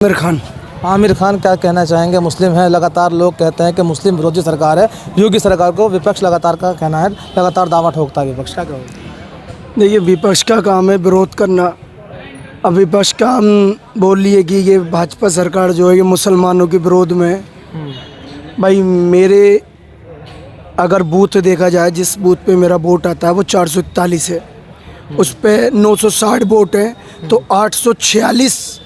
आमिर खान क्या कहना चाहेंगे? मुस्लिम हैं, लगातार लोग कहते हैं कि मुस्लिम विरोधी सरकार है, योगी सरकार को विपक्ष लगातार का कहना है, लगातार दावा ठोकता है विपक्ष। क्या कहोगे? देखिए, विपक्ष का काम है विरोध करना। अब विपक्ष का हम बोल लिए कि ये भाजपा सरकार जो है ये मुसलमानों के विरोध में है। भाई मेरे अगर बूथ देखा जाए, जिस बूथ पे मेरा वोट आता है वो 441 है, उस पे 960 वोट हैं, तो 846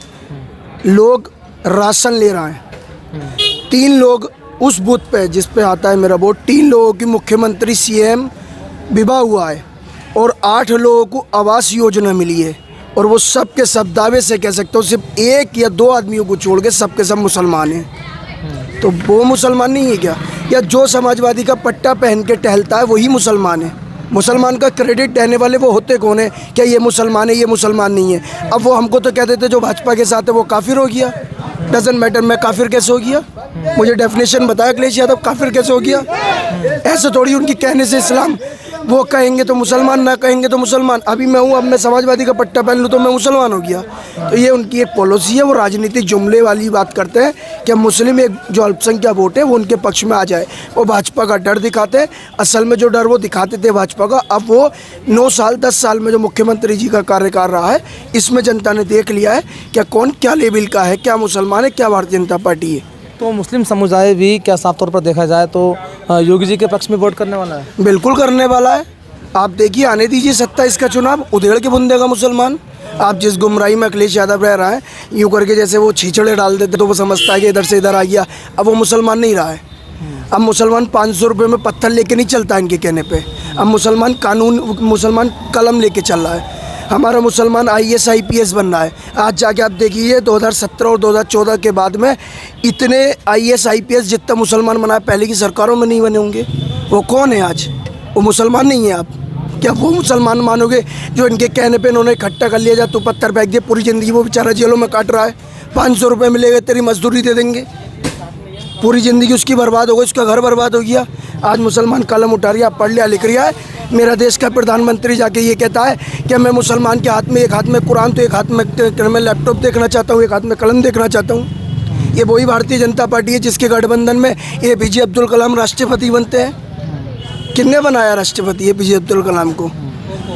लोग राशन ले रहे हैं। 3 लोग उस बूथ पे जिस पे आता है मेरा वोट, 3 लोगों की मुख्यमंत्री सीएम विवाह हुआ है और 8 लोगों को आवास योजना मिली है, और वो सब के सब दावे से कह सकते हो सिर्फ 1 या 2 आदमियों को छोड़ के सब के सब मुसलमान हैं। तो वो मुसलमान नहीं है क्या? या जो समाजवादी का पट्टा पहन के टहलता है वही मुसलमान है? मुसलमान का क्रेडिट देने वाले वो होते कौन है? क्या ये मुसलमान है, ये मुसलमान नहीं है? अब वो हमको तो कह देते जो भाजपा के साथ है वो काफिर हो गया। डजंट मैटर, मैं काफिर कैसे हो गया? मुझे डेफिनेशन बताया अखिलेश यादव, काफिर कैसे हो गया? ऐसे थोड़ी उनकी कहने से इस्लाम, वो कहेंगे तो मुसलमान, ना कहेंगे तो मुसलमान। अभी मैं हूँ, अब मैं समाजवादी का पट्टा पहन लूँ तो मैं मुसलमान हो गया। तो ये उनकी एक पॉलिसी है, वो राजनीतिक जुमले वाली बात करते हैं कि मुस्लिम एक जो अल्पसंख्यक वोट है वो उनके पक्ष में आ जाए। वो भाजपा का डर दिखाते हैं। असल में जो डर वो दिखाते थे भाजपा का, अब वो 9 साल 10 साल में जो मुख्यमंत्री जी का कार्यकाल रहा है, इसमें जनता ने देख लिया है क्या कौन क्या लेवल का है, क्या मुसलमान है, क्या भारतीय जनता पार्टी है। तो मुस्लिम समुदाय भी क्या साफ तौर पर देखा जाए तो योगी जी के पक्ष में वोट करने वाला है? बिल्कुल करने वाला है। आप देखिए, आने दीजिए 27 का चुनाव, उधेड़ के बुन देगा मुसलमान। आप जिस गुमराही में अखिलेश यादव रह रहा है, यूँ करके जैसे वो छीछड़े डाल देते तो वो समझता है कि इधर से इधर आ गया। अब वो मुसलमान नहीं रहा है। अब मुसलमान 500 रुपये में पत्थर लेके नहीं चलता इनके कहने पे। अब मुसलमान कानून, मुसलमान कलम लेके चल रहा है। हमारा मुसलमान IAS IPS बन रहा है। आज जाके आप देखिए 2017 और 2014 के बाद में इतने IAS IPS जितना मुसलमान बना है, पहले की सरकारों में नहीं बने होंगे। वो कौन है आज? वो मुसलमान नहीं है। आप क्या वो मुसलमान मानोगे जो इनके कहने पे इन्होंने इकट्ठा कर लिया, जा तू पत्थर फेंक दिए, पूरी ज़िंदगी वो बेचारा जेलों में काट रहा है, 500 रुपये मिलेगा, तेरी मजदूरी दे देंगे, पूरी ज़िंदगी उसकी बर्बाद हो गई, उसका घर बर्बाद हो गया। आज मुसलमान कलम उठा रही है, पढ़ लिया लिख रहा है। मेरा देश का प्रधानमंत्री जाके ये कहता है कि मैं मुसलमान के हाथ में, एक हाथ में कुरान तो एक हाथ में मैं लैपटॉप देखना चाहता हूँ, एक हाथ में कलम देखना चाहता हूँ। ये वही भारतीय जनता पार्टी है जिसके गठबंधन में APJ अब्दुल कलाम राष्ट्रपति बनते हैं। किसने बनाया राष्ट्रपति APJ अब्दुल कलाम को?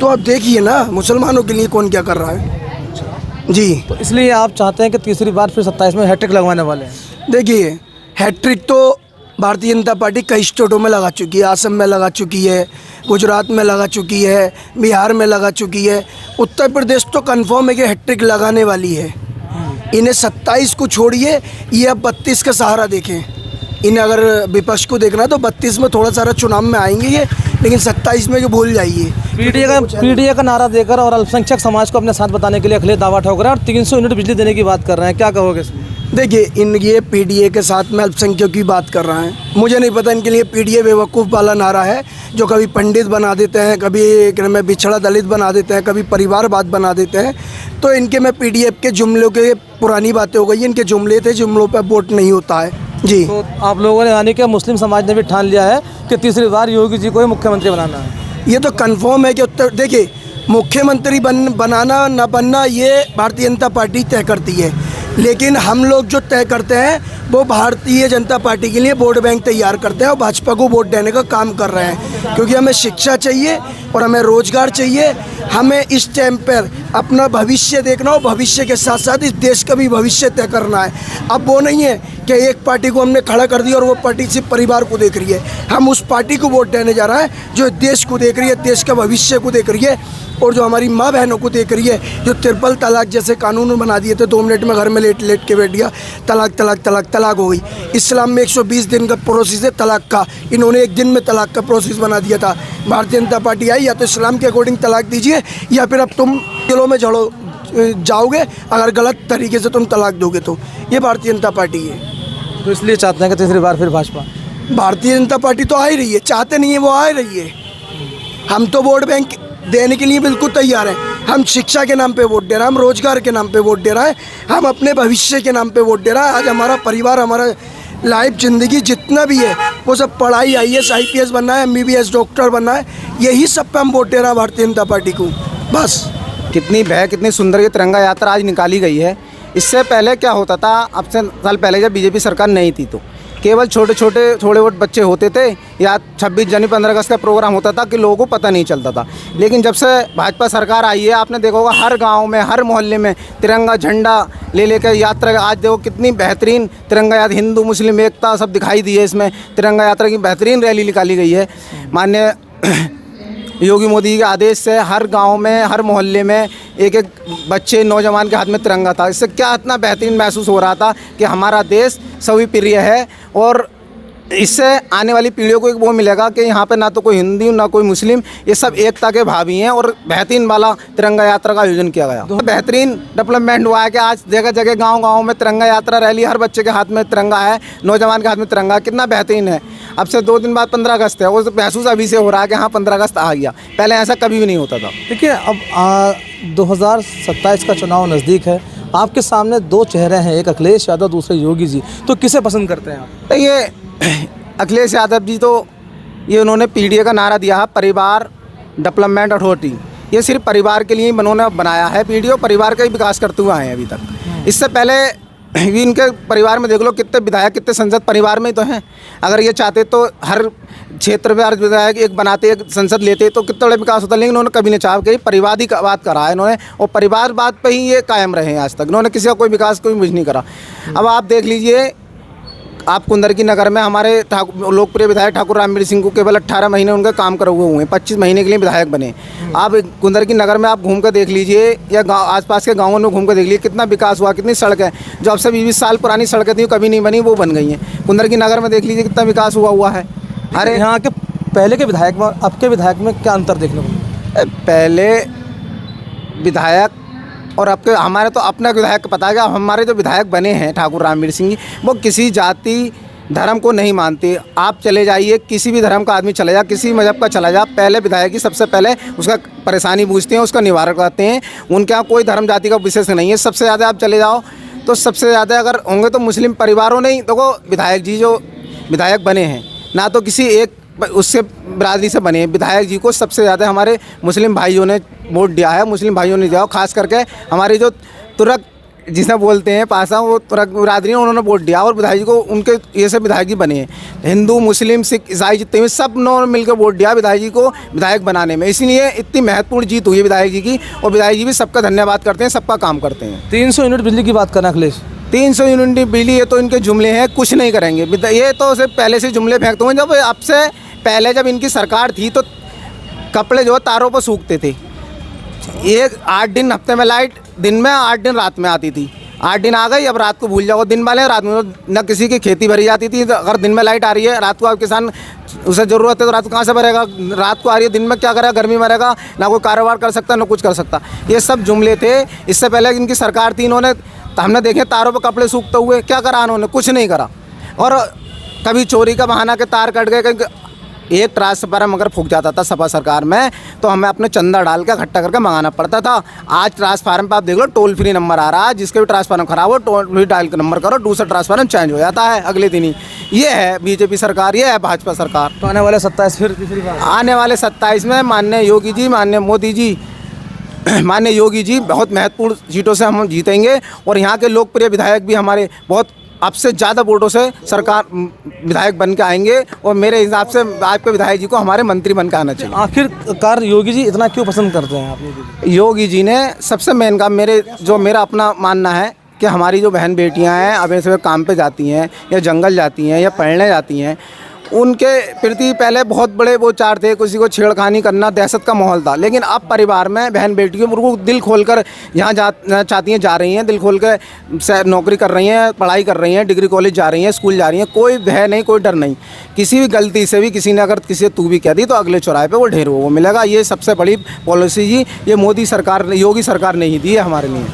तो आप देखिए ना, मुसलमानों के लिए कौन क्या कर रहा है जी। तो इसलिए आप चाहते हैं कि तीसरी बार फिर 27 में हैट्रिक लगवाने वाले हैं? देखिए, हैट्रिक तो भारतीय जनता पार्टी कई स्टेटों में लगा चुकी है। असम में लगा चुकी है, गुजरात में लगा चुकी है, बिहार में लगा चुकी है। उत्तर प्रदेश तो कन्फर्म है कि हैट्रिक लगाने वाली है। इन्हें 27 को छोड़िए, ये अब 32 का सहारा देखें। इन्हें अगर विपक्ष को देखना है तो 32 में थोड़ा सारा चुनाव में आएंगे ये, लेकिन 27 में जो भूल जाइए। PDA का नारा देकर और अल्पसंख्यक समाज को अपने साथ बताने के लिए अखिलेश दावा ठोक रहे हैं और 300 यूनिट बिजली देने की बात कर रहे हैं। क्या कहोगे इसमें? देखिए, ये PDA के साथ में अल्पसंख्यक की बात कर रहे हैं। मुझे नहीं पता इनके लिए PDA बेवकूफ़ वाला नारा है जो कभी पंडित बना देते हैं, कभी बिछड़ा दलित बना देते हैं, कभी परिवारवाद बना देते हैं। तो इनके में PDF के जुमलों के पुरानी बातें हो गई। इनके जुमले थे, जुमलों पर वोट नहीं होता है जी। तो आप लोगों ने, यानी कि मुस्लिम समाज ने भी ठान लिया है कि तीसरी बार योगी जी को ही मुख्यमंत्री बनाना है? ये तो कन्फर्म है कि देखिए, मुख्यमंत्री बनाना ना बनना ये भारतीय जनता पार्टी तय करती है, लेकिन हम लोग जो तय करते हैं वो भारतीय जनता पार्टी के लिए वोट बैंक तैयार करते हैं और भाजपा को वोट देने का काम कर रहे हैं। क्योंकि हमें शिक्षा चाहिए और हमें रोजगार चाहिए। हमें इस टाइम पर अपना भविष्य देखना हो, भविष्य के साथ साथ इस देश का भी भविष्य तय करना है। अब वो नहीं है कि एक पार्टी को हमने खड़ा कर दिया और वो पार्टी सिर्फ परिवार को देख रही है। हम उस पार्टी को वोट देने जा रहे हैं जो देश को देख रही है, देश का भविष्य को देख रही है, और जो हमारी माँ बहनों को देख रही है। जो ट्रिपल तलाक जैसे कानून बना दिए थे, 2 मिनट में घर में लेट के बैठ गया, तलाक तलाक तलाक तलाक हो गई। इस्लाम में 120 दिन का प्रोसेस है तलाक का, इन्होंने 1 दिन में तलाक का प्रोसेस बना दिया था। भारतीय जनता पार्टी आई, या तो इस्लाम के अकॉर्डिंग तलाक दीजिए या फिर अब तुम जेलों में जाओगे अगर गलत तरीके से तुम तलाक दोगे तो। ये भारतीय जनता पार्टी है। तो इसलिए चाहते हैं कि तीसरी बार फिर भाजपा? भारतीय जनता पार्टी तो आ ही रही है, चाहते नहीं है वो आ ही रही है। हम तो वोट बैंक देने के लिए बिल्कुल तैयार हैं। हम शिक्षा के नाम पे वोट दे रहे हैं, हम रोजगार के नाम पे वोट दे रहे हैं, हम अपने भविष्य के नाम पे वोट दे रहे हैं। आज हमारा परिवार, हमारा लाइफ, ज़िंदगी जितना भी है वो सब पढ़ाई, IAS IPS बनना है, MBBS डॉक्टर बनना है, यही सब पे हम वोट दे रहे हैं भारतीय जनता पार्टी को, बस। कितनी सुंदर ये तिरंगा यात्रा आज निकाली गई है। इससे पहले क्या होता था, अब से साल पहले जब बीजेपी सरकार नहीं थी तो केवल छोटे थोड़े बहुत बच्चे होते थे या 26 जनवरी 15 अगस्त का प्रोग्राम होता था कि लोगों को पता नहीं चलता था। लेकिन जब से भाजपा सरकार आई है, आपने देखा होगा हर गांव में, हर मोहल्ले में तिरंगा झंडा ले लेकर यात्रा, आज देखो कितनी बेहतरीन तिरंगा यात्रा, हिंदू मुस्लिम एकता सब दिखाई दी है इसमें। तिरंगा यात्रा की बेहतरीन रैली निकाली गई है। माननीय योगी मोदी के आदेश से हर गांव में, हर मोहल्ले में एक एक बच्चे, नौजवान के हाथ में तिरंगा था। इससे क्या इतना बेहतरीन महसूस हो रहा था कि हमारा देश सभी प्रिय है, और इससे आने वाली पीढ़ियों को एक वो मिलेगा कि यहाँ पे ना तो कोई हिंदू ना कोई मुस्लिम, ये सब एकता के भावी हैं। और बेहतरीन वाला तिरंगा यात्रा का आयोजन किया गया, बेहतरीन डेवलपमेंट हुआ है कि आज जगह जगह गांव-गांव में तिरंगा यात्रा रैली, हर बच्चे के हाथ में तिरंगा है, नौजवान के हाथ में तिरंगा, कितना बेहतरीन है। अब से 2 दिन बाद 15 अगस्त है, वो महसूस अभी से हो रहा है कि हाँ 15 अगस्त आ गया, पहले ऐसा कभी भी नहीं होता था। देखिए, अब 2027 का चुनाव नज़दीक है, आपके सामने 2 चेहरे हैं, एक अखिलेश यादव, दूसरे योगी जी, तो किसे पसंद करते हैं आप? तो ये अखिलेश यादव जी तो ये उन्होंने पीडीए का नारा दिया है, परिवार डेवलपमेंट अथॉरिटी। ये सिर्फ परिवार के लिए ही उन्होंने बनाया है पीडीए, परिवार का ही विकास करते हुए आए हैं अभी तक। इससे पहले भी इनके परिवार में देख लो कितने विधायक, कितने संसद परिवार में ही तो हैं। अगर ये चाहते तो हर क्षेत्र में हर विधायक एक बनाते, एक संसद लेते तो कितना बड़ा विकास होता, लेकिन उन्होंने कभी नहीं चाहा कि परिवार की बात करा है इन्होंने, और परिवार बात पे ही ये कायम रहे हैं आज तक। इन्होंने किसी का कोई विकास कोई कुछ नहीं करा। अब आप देख लीजिए, आप कुंदरकी नगर में हमारे लोकप्रिय विधायक ठाकुर रामवीर सिंह को केवल 18 महीने उनका काम करे हुए हैं, 25 महीने के लिए विधायक बने। आप कुंदरकी नगर में आप घूम कर देख लीजिए, या गाँव आसपास के गाँवों में घूम कर देख लीजिए, कितना विकास हुआ, कितनी सड़कें जो अब से 20 साल पुरानी सड़कें थी कभी नहीं बनी, वो बन गई हैं। कुंदरकी नगर में देख लीजिए कितना विकास हुआ है। अरे यहाँ के पहले के विधायक में अब के विधायक में क्या अंतर देखने को मिला? पहले विधायक और अब के हमारे तो अपना विधायक पता है, हमारे जो विधायक बने हैं ठाकुर रामवीर सिंह जी, वो किसी जाति धर्म को नहीं मानते। आप चले जाइए, किसी भी धर्म का आदमी चले जा, किसी मजहब का चला जा, पहले विधायक ही सबसे पहले उसका परेशानी पूछते हैं, उसका निवारण करते हैं। उनके यहाँ कोई धर्म जाति का विशेष नहीं है। सबसे ज़्यादा आप चले जाओ तो सबसे ज़्यादा अगर होंगे तो मुस्लिम परिवारों ने ही देखो विधायक जी जो विधायक बने हैं, ना तो किसी एक उससे बिरादरी से बने। विधायक जी को सबसे ज़्यादा हमारे मुस्लिम भाइयों ने वोट दिया है, मुस्लिम भाइयों ने दिया, खास करके हमारे जो तुरक जिसे बोलते हैं पासा, वो तुरक बिरादरी उन्होंने वोट दिया, और विधायक जी को उनके ये सब विधायक जी बने हैं। हिंदू मुस्लिम सिख ईसाई जितने भी सब उन्होंने मिलकर वोट दिया विधायक जी को विधायक बनाने में, इसलिए इतनी महत्वपूर्ण जीत हुई है विधायक जी की। और विधायक जी भी सबका धन्यवाद करते हैं, सबका काम करते हैं। 300 यूनिट बिजली की बात करना अखिलेश, 300 यूनिट बिजली, ये तो इनके जुमले हैं, कुछ नहीं करेंगे। ये तो सिर्फ पहले से जुमले फेंकते हुए, जब अब से पहले जब इनकी सरकार थी तो कपड़े जो तारों पर सूखते थे। एक 8 दिन हफ्ते में लाइट दिन में, 8 दिन रात में आती थी। 8 दिन आ गई, अब रात को भूल जाओ। दिन वाले रात में न किसी की खेती भरी जाती थी। अगर दिन में लाइट आ रही है, रात को अब किसान उसे ज़रूरत है तो रात को कहाँ से भरेगा? रात को आ रही है, दिन में क्या करेगा? गर्मी में रहेगा, ना कोई कारोबार कर सकता, ना कुछ कर सकता। ये सब जुमले थे। इससे पहले इनकी सरकार थी, इन्होंने हमने देखे तारों पर कपड़े सूखते हुए, क्या करा उन्होंने? कुछ नहीं करा। और कभी चोरी का बहाना के तार कट गए, कहीं एक ट्रांसफार्मर अगर फूक जाता था सपा सरकार में तो हमें अपने चंदा डाल के इकट्ठा करके मंगाना पड़ता था। आज ट्रांसफार्मर पर आप देख लो, टोल फ्री नंबर आ रहा है, जिसके भी ट्रांसफार्मर खराब हो टोल फ्री डायल नंबर करो, दूसरा ट्रांसफार्मर चेंज हो जाता है अगले दिन ही। ये है बीजेपी सरकार, ये है भाजपा सरकार। तो आने वाले 27 फिर तीसरी बार आने वाले 27 में माननीय योगी जी, माननीय मोदी जी, माननीय योगी जी बहुत महत्वपूर्ण सीटों से हम जीतेंगे। और यहाँ के लोकप्रिय विधायक भी हमारे बहुत अब से ज़्यादा वोटों से सरकार विधायक बन के आएंगे। और मेरे हिसाब से आपके विधायक जी को हमारे मंत्री बन के आना चाहिए। आखिरकार योगी जी इतना क्यों पसंद करते हैं आप? योगी जी ने सबसे मेन काम, मेरा अपना मानना है कि हमारी जो बहन बेटियां हैं अब ऐसे काम पे जाती हैं या जंगल जाती हैं या पढ़ने जाती हैं, उनके प्रति पहले बहुत बड़े वो चार थे, किसी को छेड़खानी करना, दहशत का माहौल था। लेकिन अब परिवार में बहन बेटियों को दिल खोलकर यहाँ चाहती हैं, जा रही हैं, दिल खोल कर नौकरी कर रही हैं, पढ़ाई कर रही हैं, डिग्री कॉलेज जा रही हैं, स्कूल जा रही हैं। कोई भय नहीं, कोई डर नहीं। किसी भी गलती से भी किसी ने अगर किसी तू भी कह दी तो अगले चौराहे पे वो ढेर वो मिलेगा। ये सबसे बड़ी पॉलिसी जी ये मोदी सरकार, योगी सरकार ने ही दी है हमारे लिए।